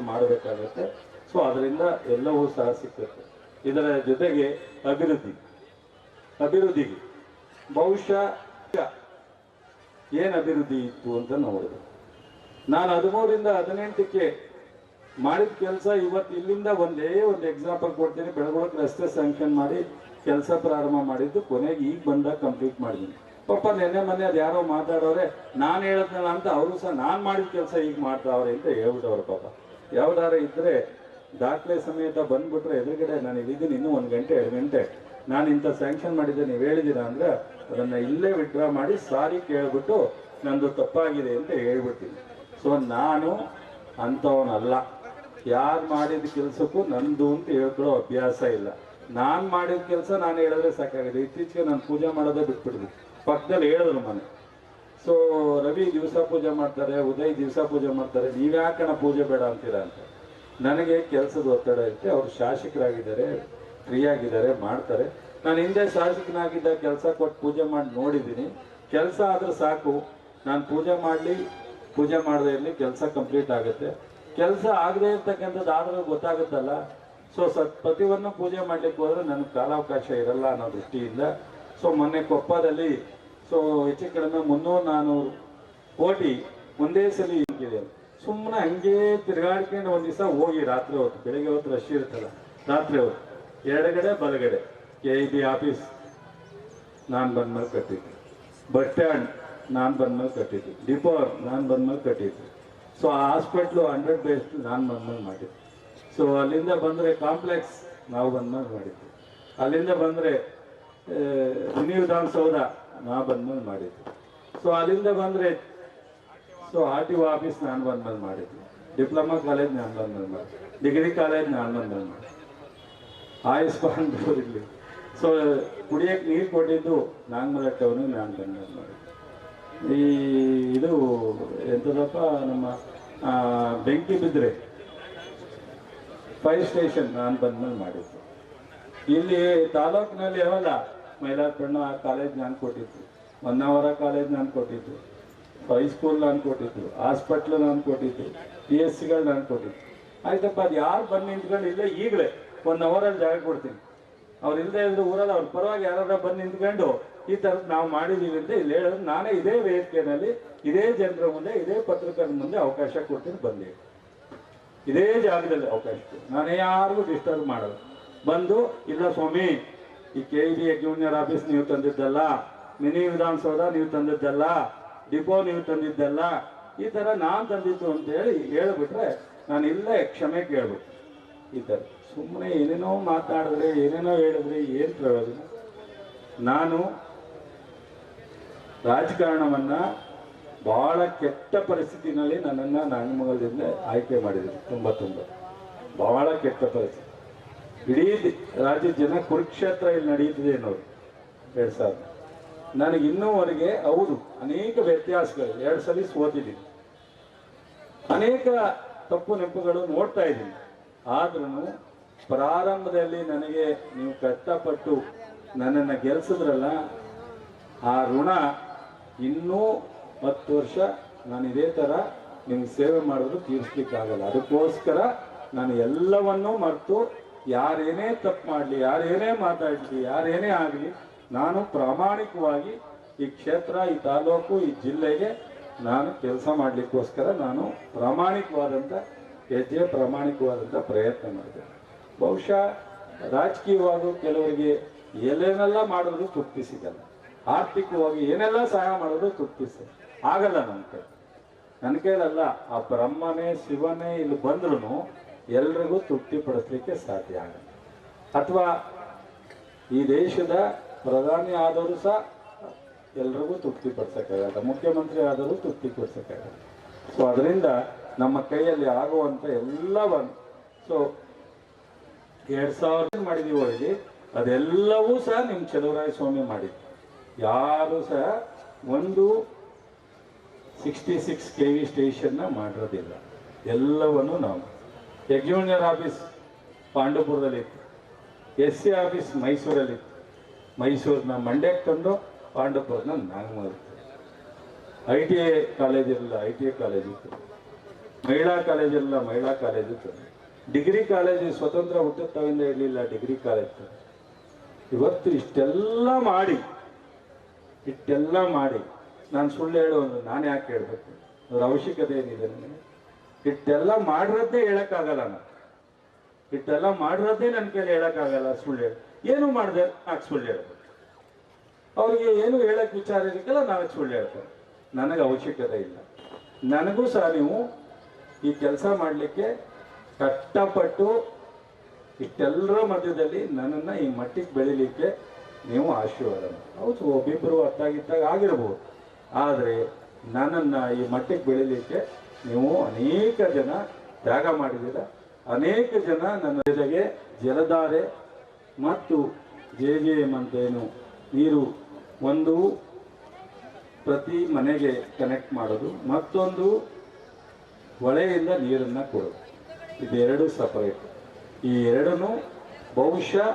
ಮಾಡಬೇಕಾಗುತ್ತೆ. ಸೊ ಅದರಿಂದ ಎಲ್ಲವೂ ಸಹ ಸಿಕ್ಕುತ್ತೆ. ಇದರ ಜೊತೆಗೆ ಅಭಿವೃದ್ಧಿಗೆ ಬಹುಶಃ ಏನು ಅಭಿವೃದ್ಧಿ ಇತ್ತು ಅಂತ ನೋಡಿದೆ. ನಾನು 13ರಿಂದ 18ಕ್ಕೆ ಮಾಡಿದ ಕೆಲಸ ಇವತ್ತು ಇಲ್ಲಿಂದ ಒಂದೇ ಒಂದು ಎಕ್ಸಾಂಪಲ್ ಕೊಡ್ತೀನಿ. ಬೆಳಗೊಳಕ್ಕೆ ರಸ್ತೆ ಸ್ಯಾಂಕ್ಷನ್ ಮಾಡಿ ಕೆಲಸ ಪ್ರಾರಂಭ ಮಾಡಿದ್ದು ಕೊನೆಗೆ ಈಗ ಬಂದಾಗ ಕಂಪ್ಲೀಟ್ ಮಾಡಿದ್ದೀನಿ. ಪಾಪ ನೆನ್ನೆ ಮೊನ್ನೆ ಅದು ಯಾರೋ ಮಾತಾಡೋರೆ ನಾನು ಹೇಳದ್ನಲ್ಲ ಅಂತ ಅವರು ಸಹ ನಾನು ಮಾಡಿದ ಕೆಲಸ ಈಗ ಮಾಡ್ತಾವ್ರೆ ಅಂತ ಹೇಳ್ಬಿಟ್ಟವ್ರು. ಪಾಪ ಯಾವ್ದಾರ ಇದ್ರೆ ದಾಖಲೆ ಸಮೇತ ಬಂದ್ಬಿಟ್ರೆ ಎದುರುಗಡೆ ನಾನು ಇಲ್ಲಿದ್ದೀನಿ ಇನ್ನೂ 1 ಗಂಟೆ 2 ಗಂಟೆ ನಾನು ಇಂಥ ಸ್ಯಾಂಕ್ಷನ್ ಮಾಡಿದ್ದೆ ನೀವು ಹೇಳಿದ್ದೀರಾ ಅಂದ್ರೆ ಅದನ್ನು ಇಲ್ಲೇ ವಿಡ್ರಾ ಮಾಡಿ ಸಾರಿ ಕೇಳ್ಬಿಟ್ಟು ನಂದು ತಪ್ಪಾಗಿದೆ ಅಂತ ಹೇಳ್ಬಿಡ್ತೀನಿ. ಸೊ ನಾನು ಅಂಥವನಲ್ಲ. ಯಾರು ಮಾಡಿದ ಕೆಲಸಕ್ಕೂ ನಂದು ಅಂತ ಹೇಳ್ಕೊಳ್ಳೋ ಅಭ್ಯಾಸ ಇಲ್ಲ. ನಾನು ಮಾಡಿದ ಕೆಲಸ ನಾನು ಹೇಳಿದ್ರೆ ಸಾಕಾಗಿದೆ. ಇತ್ತೀಚೆಗೆ ನಾನು ಪೂಜೆ ಮಾಡೋದೇ ಬಿಟ್ಬಿಟ್ಟಿದ್ವಿ. ಪಕ್ಕದಲ್ಲಿ ಹೇಳಿದ್ರು ಮನೆ. ಸೊ ರವಿ ದಿವಸ ಪೂಜೆ ಮಾಡ್ತಾರೆ, ಉದಯ್ ದಿವಸ ಪೂಜೆ ಮಾಡ್ತಾರೆ, ನೀವ್ಯಾಕಣ ಪೂಜೆ ಬೇಡ ಅಂತೀರಾ ಅಂತ. ನನಗೆ ಕೆಲಸದ ಒತ್ತಡ ಇರುತ್ತೆ. ಅವರು ಶಾಸಕರಾಗಿದ್ದಾರೆ, ಫ್ರೀ ಆಗಿದ್ದಾರೆ, ಮಾಡ್ತಾರೆ. ನಾನು ಹಿಂದೆ ಶಾಸಕನಾಗಿದ್ದ ಕೆಲಸ ಕೊಟ್ಟು ಪೂಜೆ ಮಾಡಿ ನೋಡಿದ್ದೀನಿ. ಕೆಲಸ ಆದ್ರೆ ಸಾಕು, ನಾನು ಪೂಜೆ ಮಾಡದೇ ಇರಲಿ ಕೆಲಸ ಕಂಪ್ಲೀಟ್ ಆಗುತ್ತೆ. ಕೆಲಸ ಆಗದೆ ಇರ್ತಕ್ಕಂಥದ್ದು ಆದರೂ ಗೊತ್ತಾಗುತ್ತಲ್ಲ. ಸೊ ಪ್ರತಿಯೊಂದು ಪೂಜೆ ಮಾಡ್ಲಿಕ್ಕೆ ಹೋದ್ರೆ ನನಗೆ ಕಾಲಾವಕಾಶ ಇರಲ್ಲ ಅನ್ನೋ ದೃಷ್ಟಿಯಿಂದ ಸೊ ಮೊನ್ನೆ ಕೊಪ್ಪದಲ್ಲಿ ಸೊ ಹೆಚ್ಚು ಕಡಿಮೆ 300-400 ಕೋಟಿ ಒಂದೇ ಸಲ ಇದೆ. ಸುಮ್ಮನೆ ಹಂಗೆ ತಿರುಗಾಡ್ಕೊಂಡು ಒಂದು ದಿವಸ ಹೋಗಿ ರಾತ್ರಿ ಹೊತ್ತು, ಬೆಳಿಗ್ಗೆ ಹೊತ್ತು ರಶ್ ಇರುತ್ತಲ್ಲ, ರಾತ್ರಿ ಹೊತ್ತು ಎಡಗಡೆ ಬಲಗಡೆ KIB ಆಫೀಸ್ ನಾನು ಬಂದ್ಮೇಲೆ ಕಟ್ಟಿದ್ದು, ಬಸ್ ಸ್ಟ್ಯಾಂಡ್ ನಾನು ಬಂದ್ಮೇಲೆ ಕಟ್ಟಿದ್ದು, ಡಿಪೋ ನಾನು ಬಂದ್ಮೇಲೆ ಕಟ್ಟಿದ್ದು. ಸೊ ಆ ಹಾಸ್ಪಿಟ್ಲು 100 ಬೆಡ್ ನಾನು ಬಂದ್ಮೇಲೆ ಮಾಡಿದ್ದು. ಸೊ ಅಲ್ಲಿಂದ ಬಂದರೆ ಕಾಂಪ್ಲೆಕ್ಸ್ ನಾವು ಬಂದ್ಮೇಲೆ ಮಾಡಿದ್ದು. ಅಲ್ಲಿಂದ ಬಂದರೆ ಮಿನಿ ವಿಧಾನಸೌಧ ನಾ ಬಂದ್ಮೇಲೆ ಮಾಡಿದ್ದು. ಸೊ ಅಲ್ಲಿಂದ ಬಂದರೆ ಸೊ RTO ಆಫೀಸ್ ನಾನು ಬಂದ್ಮೇಲೆ ಮಾಡಿದ್ದು. ಡಿಪ್ಲೊಮಾ ಕಾಲೇಜ್ ನಾನು ಬಂದ್ಮೇಲೆ ಮಾಡಿದ್ದು. ಡಿಗ್ರಿ ಕಾಲೇಜ್ ನಾನು ಬಂದ್ಮೇಲೆ ಮಾಡಿದ್ದು. ಆಯುಷ್ಮಾನ್ ಇರಲಿ. ಸೊ ಕುಡಿಯೋಕ್ಕೆ ನೀರು ಕೊಟ್ಟಿದ್ದು ನಾಗಮಲ ಟೌನು ನಾನು ಬಂದ್ಮೇಲೆ ಮಾಡಿದ್ದು. ಇದು ಎಂಥದಪ್ಪ ನಮ್ಮ ಬೆಂಕಿ ಬಿದ್ದರೆ ಫೈರ್ ಸ್ಟೇಷನ್ ನಾನು ಬಂದ್ಮೇಲೆ ಮಾಡಿದ್ದು. ಇಲ್ಲಿ ತಾಲೂಕಿನಲ್ಲಿ ಯಾವಲ್ಲ ಮೈಲಾರಪಣ್ಣ ಕಾಲೇಜ್ ನಾನು ಕೊಟ್ಟಿದ್ದು, ಹೊನ್ನಾವರ ಕಾಲೇಜ್ ನಾನು ಕೊಟ್ಟಿದ್ದು, ಹೈಸ್ಕೂಲ್ ನಾನು ಕೊಟ್ಟಿದ್ದು, ಹಾಸ್ಪಿಟ್ಲು ನಾನು ಕೊಟ್ಟಿದ್ದು, PSCಗಳು ನಾನು ಕೊಟ್ಟಿದ್ದು. ಆಯ್ತಪ್ಪ, ಅದು ಯಾರು ಬಂದು ನಿಂತ್ಕೊಂಡು ಇಲ್ಲೇ ಈಗಲೇ 1 ಅವರಲ್ಲಿ ಜಾಗ ಕೊಡ್ತೀನಿ. ಅವ್ರು ಇಲ್ಲದೆ ಇದ್ರು ಊರಲ್ಲಿ ಅವ್ರ ಪರವಾಗಿ ಯಾರು ಬಂದು ನಿಂತ್ಕೊಂಡು ಈ ಥರದ್ದು ನಾವು ಮಾಡಿದ್ದೀವಿ ಅಂತ ಇಲ್ಲಿ ಹೇಳಿದ್ರೆ ನಾನೇ ಇದೇ ವೇದಿಕೆಯಲ್ಲಿ ಇದೇ ಜನರ ಮುಂದೆ ಇದೇ ಪತ್ರಕರ್ತರ ಮುಂದೆ ಅವಕಾಶ ಕೊಡ್ತೀನಿ. ಬಂದೆ ಇದೇ ಜಾಗದಲ್ಲಿ ಅವಕಾಶ ಕೊಡ್ತೀನಿ. ನಾನು ಯಾರಿಗೂ ಡಿಸ್ಟರ್ಬ್ ಮಾಡೋದು. ಬಂದು ಇಲ್ಲ ಸ್ವಾಮಿ, ಈ KIB ಜೂನಿಯರ್ ಆಫೀಸ್ ನೀವು ತಂದಿದ್ದಲ್ಲ, ಮಿನಿ ವಿಧಾನಸೌಧ ನೀವು ತಂದಿದ್ದಲ್ಲ, ಡಿಪೋ ನೀವು ತಂದಿದ್ದಲ್ಲ, ಈ ಥರ ನಾನು ತಂದಿದ್ದು ಅಂತೇಳಿ ಹೇಳಿಬಿಟ್ರೆ ನಾನು ಇಲ್ಲೇ ಕ್ಷಮೆ ಕೇಳ್ಬಿಟ್ಟು. ಈ ಥರ ಸುಮ್ಮನೆ ಏನೇನೋ ಮಾತಾಡಿದ್ರೆ ಏನೇನೋ ಹೇಳಿದ್ರೆ ಏನು ಪ್ರಯೋಜನ? ನಾನು ರಾಜಕಾರಣವನ್ನು ಭಾಳ ಕೆಟ್ಟ ಪರಿಸ್ಥಿತಿನಲ್ಲಿ ನನ್ನನ್ನು ನಾಗಮಂಗಲದಿಂದ ಆಯ್ಕೆ ಮಾಡಿದ್ದೀನಿ. ತುಂಬ ಭಾಳ ಕೆಟ್ಟ ಪರಿಸ್ಥಿತಿ. ಇಡೀ ರಾಜ್ಯದ ಜನ ಕುರುಕ್ಷೇತ್ರ ಇಲ್ಲಿ ನಡೆಯುತ್ತಿದೆ ಅನ್ನೋರು 2000. ನನಗೆ ಇನ್ನೂವರೆಗೆ ಹೌದು ಅನೇಕ ವ್ಯತ್ಯಾಸಗಳು, 2 ಸಲ ಸೋತಿದ್ದೀನಿ, ಅನೇಕ ತಪ್ಪು ನೆನಪುಗಳು ನೋಡ್ತಾ ಇದ್ದೀನಿ. ಆದ್ರೂ ಪ್ರಾರಂಭದಲ್ಲಿ ನನಗೆ ನೀವು ಕಷ್ಟಪಟ್ಟು ನನ್ನನ್ನು ಗೆಲ್ಲಿಸಿದ್ರಲ್ಲ, ಆ ಋಣ ಇನ್ನೂ 10 ವರ್ಷ ನಾನು ಇದೇ ಥರ ನಿಮ್ಗೆ ಸೇವೆ ಮಾಡಿದ್ರು ತೀರಿಸ್ಲಿಕ್ಕಾಗಲ್ಲ. ಅದಕ್ಕೋಸ್ಕರ ನಾನು ಎಲ್ಲವನ್ನೂ ಮರೆತು ಯಾರೇನೇ ತಪ್ಪು ಮಾಡಲಿ, ಯಾರೇನೇ ಮಾತಾಡಲಿ, ಯಾರೇನೇ ಆಗಲಿ, ನಾನು ಪ್ರಾಮಾಣಿಕವಾಗಿ ಈ ಕ್ಷೇತ್ರ, ಈ ತಾಲೂಕು, ಈ ಜಿಲ್ಲೆಗೆ ನಾನು ಕೆಲಸ ಮಾಡಲಿಕ್ಕೋಸ್ಕರ ನಾನು ಪ್ರಾಮಾಣಿಕವಾದಂಥ ಹೆಜ್ಜೆ, ಪ್ರಾಮಾಣಿಕವಾದಂಥ ಪ್ರಯತ್ನ ಮಾಡಿದೆ. ಬಹುಶಃ ರಾಜಕೀಯವಾಗಿ ಕೆಲವರಿಗೆ ಏನೇನೆಲ್ಲ ಮಾಡಿದ್ರು ತೃಪ್ತಿ ಸಿಗಲ್ಲ, ಆರ್ಥಿಕವಾಗಿ ಏನೆಲ್ಲ ಸಹಾಯ ಮಾಡಿದ್ರು ತೃಪ್ತಿ ಆಗಲ್ಲ. ನನ್ನ ಕೈಲಲ್ಲ, ಆ ಬ್ರಹ್ಮನೇ ಶಿವನೇ ಇಲ್ಲಿ ಬಂದ್ರೂ ಎಲ್ರಿಗೂ ತೃಪ್ತಿ ಪಡಿಸ್ಲಿಕ್ಕೆ ಸಾಧ್ಯ ಆಗಲ್ಲ. ಅಥವಾ ಈ ದೇಶದ ಪ್ರಧಾನಿ ಆದವರು ಸಹ ಎಲ್ರಿಗೂ ತೃಪ್ತಿ ಪಡಿಸೋಕ್ಕಾಗಲ್ಲ, ಮುಖ್ಯಮಂತ್ರಿ ಆದರೂ ತೃಪ್ತಿ ಪಡಿಸೋಕ್ಕಾಗಲ್ಲ. ಸೊ ಅದರಿಂದ ನಮ್ಮ ಕೈಯಲ್ಲಿ ಆಗುವಂಥ ಎಲ್ಲವನ್ನು ಸೊ 2000 ಮಾಡಿದೀವಿ ಒಳಗೆ ಅದೆಲ್ಲವೂ ಸಹ ನಿಮ್ಮ ಚಲುವರಾಯ ಸ್ವಾಮಿ ಮಾಡಿದ್ದು. ಯಾರು ಸಹ ಒಂದು 66 KV ಸ್ಟೇಷನ್ನ ಮಾಡಿರೋದಿಲ್ಲ. ಎಲ್ಲವನ್ನು ನಾವು ಎಕ್ಸ್ಜೂನಿಯರ್ ಆಫೀಸ್ ಪಾಂಡವಪುರದಲ್ಲಿತ್ತು, SC ಆಫೀಸ್ ಮೈಸೂರಲ್ಲಿತ್ತು, ಮೈಸೂರಿನ ಮಂಡ್ಯಕ್ಕೆ ತಂದು ಪಾಂಡವಪುರನ ನಾಗಮಂಗಲ, ITI ಕಾಲೇಜ್ ಇರಲಿಲ್ಲ, ITI ಕಾಲೇಜ್ ಇತ್ತು, ಮಹಿಳಾ ಕಾಲೇಜೆಲ್ಲ ಮಹಿಳಾ ಕಾಲೇಜು ತಂದೆ, ಡಿಗ್ರಿ ಕಾಲೇಜು ಸ್ವತಂತ್ರ ಹುಟ್ಟುತ್ತವಿಂದ ಇರಲಿಲ್ಲ, ಡಿಗ್ರಿ ಕಾಲೇಜ್ ತಂದೆ. ಇವತ್ತು ಇಷ್ಟೆಲ್ಲ ಮಾಡಿ ನಾನು ಸುಳ್ಳು ಹೇಳೋದು ನಾನು ಯಾಕೆ ಹೇಳ್ಬೇಕು? ಅದ್ರ ಅವಶ್ಯಕತೆ ಏನಿದೆ ನನಗೆ? ಇಷ್ಟೆಲ್ಲ ಮಾಡಿರೋದೇ ಹೇಳಕ್ಕಾಗಲ್ಲ. ನಾನು ಇಷ್ಟೆಲ್ಲ ಮಾಡಿರೋದೇ ನನ್ನ ಕೈಲಿ ಹೇಳಕ್ಕಾಗಲ್ಲ. ಸುಳ್ಳು ಹೇಳಿ ಏನು ಮಾಡಿದೆ ನಾಲ್ಕು ಸುಳ್ಳು ಹೇಳ್ಬೇಕು. ಅವ್ರಿಗೆ ಏನು ಹೇಳಕ್ ವಿಚಾರ ಇರಲಿಲ್ಲ, ನಾಲ್ಕು ಸುಳ್ಳು ಹೇಳ್ತಾರೆ. ನನಗೆ ಅವಶ್ಯಕತೆ ಇಲ್ಲ. ನನಗೂ ಸಹ ನೀವು ಈ ಕೆಲಸ ಮಾಡಲಿಕ್ಕೆ ಕಷ್ಟಪಟ್ಟು ಇಷ್ಟೆಲ್ಲರ ಮಧ್ಯದಲ್ಲಿ ನನ್ನನ್ನು ಈ ಮಟ್ಟಿಗೆ ಬೆಳಿಲಿಕ್ಕೆ ನೀವು ಆಶೀರ್ವಾದ ಮಾಡಿ. ಹೌದು, ಒಬ್ಬಿಬ್ಬರು ಅತ್ತಾಗಿದ್ದಾಗ ಆಗಿರ್ಬೋದು, ಆದರೆ ನನ್ನನ್ನು ಈ ಮಟ್ಟಿಗೆ ಬೆಳಿಲಿಕ್ಕೆ ನೀವು ಅನೇಕ ಜನ ತ್ಯಾಗ ಮಾಡಿದ್ದೀರ. ಅನೇಕ ಜನ ನನ್ನ ಜೊತೆಗೆ ಜಲಧಾರೆ ಮತ್ತು JJM ಅಂತೇನು ನೀರು ಒಂದು ಪ್ರತಿ ಮನೆಗೆ ಕನೆಕ್ಟ್ ಮಾಡೋದು, ಮತ್ತೊಂದು ಹೊಳೆಯಿಂದ ನೀರನ್ನು ಕೊಡೋದು, ಇದೆರಡು ಸಪರೇಟ್. ಈ ಎರಡೂ ಬಹುಶಃ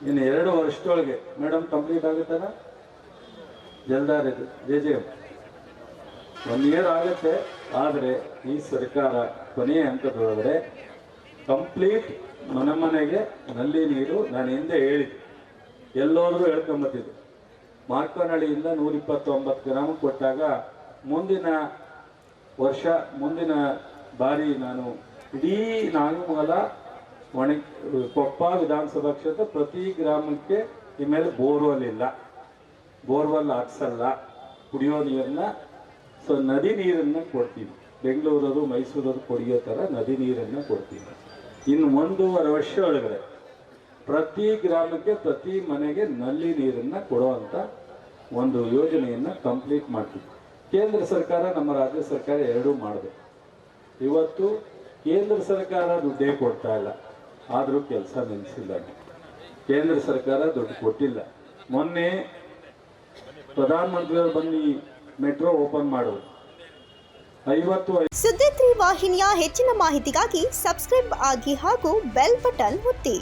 ಇನ್ನು 2 ವರ್ಷದೊಳಗೆ ಮೇಡಮ್ ಕಂಪ್ಲೀಟ್ ಆಗುತ್ತಲ್ಲ. ಜಲಧಾರೆ JJM 1 ಇಯರ್ ಆಗುತ್ತೆ, ಆದರೆ ಈ ಸರ್ಕಾರ ಕೊನೆಯ ಹಂತದೊಳಗಡೆ ಕಂಪ್ಲೀಟ್ ಮನೆಗೆ ನಲ್ಲಿ ನೀರು. ನಾನು ಹಿಂದೆ ಹೇಳಿದ್ದೆ, ಎಲ್ಲೋದ್ರೂ ಹೇಳ್ಕೊಂಬತ್ತಿದ್ದೆ. ಮಾರ್ಕನಹಳ್ಳಿಯಿಂದ 129 ಗ್ರಾಮ ಕೊಟ್ಟಾಗ ಮುಂದಿನ ವರ್ಷ ಮುಂದಿನ ಬಾರಿ ನಾನು ಇಡೀ ನಾಗಮಂಗಲ ಕೊಪ್ಪ ವಿಧಾನಸಭಾ ಕ್ಷೇತ್ರ ಪ್ರತಿ ಗ್ರಾಮಕ್ಕೆ ಇನ್ಮೇಲೆ ಬೋರ್ವೆಲ್ ಇಲ್ಲ, ಬೋರ್ವೆಲ್ ಹಾಕ್ಸಲ್ಲ, ಕುಡಿಯೋ ನೀರನ್ನ ನದಿ ನೀರನ್ನು ಕೊಡ್ತೀವಿ. ಬೆಂಗಳೂರವರು ಮೈಸೂರವರು ಕುಡಿಯೋ ಥರ ನದಿ ನೀರನ್ನು ಕೊಡ್ತೀವಿ. ಇನ್ನು 1.5 ವರ್ಷ ಒಳಗಡೆ ಪ್ರತಿ ಗ್ರಾಮಕ್ಕೆ ಪ್ರತಿ ಮನೆಗೆ ನಲ್ಲಿ ನೀರನ್ನು ಕೊಡುವಂಥ ಒಂದು ಯೋಜನೆಯನ್ನು ಕಂಪ್ಲೀಟ್ ಮಾಡ್ತೀವಿ. ಕೇಂದ್ರ ಸರ್ಕಾರ ನಮ್ಮ ರಾಜ್ಯ ಸರ್ಕಾರ ಎರಡೂ ಮಾಡಬೇಕು. ಇವತ್ತು ಕೇಂದ್ರ ಸರ್ಕಾರ ದುಡ್ಡೇ ಕೊಡ್ತಾ ಇಲ್ಲ, ಆದರೂ ಕೆಲಸ ನಿಲ್ಲಿಸಿಲ್ಲ. ಕೇಂದ್ರ ಸರ್ಕಾರ ದುಡ್ಡು ಕೊಟ್ಟಿಲ್ಲ. ಮೊನ್ನೆ ಪ್ರಧಾನಮಂತ್ರಿಗಳು ಬಂದು ಮೆಟ್ರೋ ಓಪನ್ ಮಾಡೋದು 50. ಸುದ್ದಿ 3 ವಾಹಿನಿಯ ಹೆಚ್ಚಿನ ಮಾಹಿತಿಗಾಗಿ ಸಬ್ಸ್ಕ್ರೈಬ್ ಆಗಿ ಹಾಗೂ ಬೆಲ್ ಬಟನ್ ಒತ್ತಿ.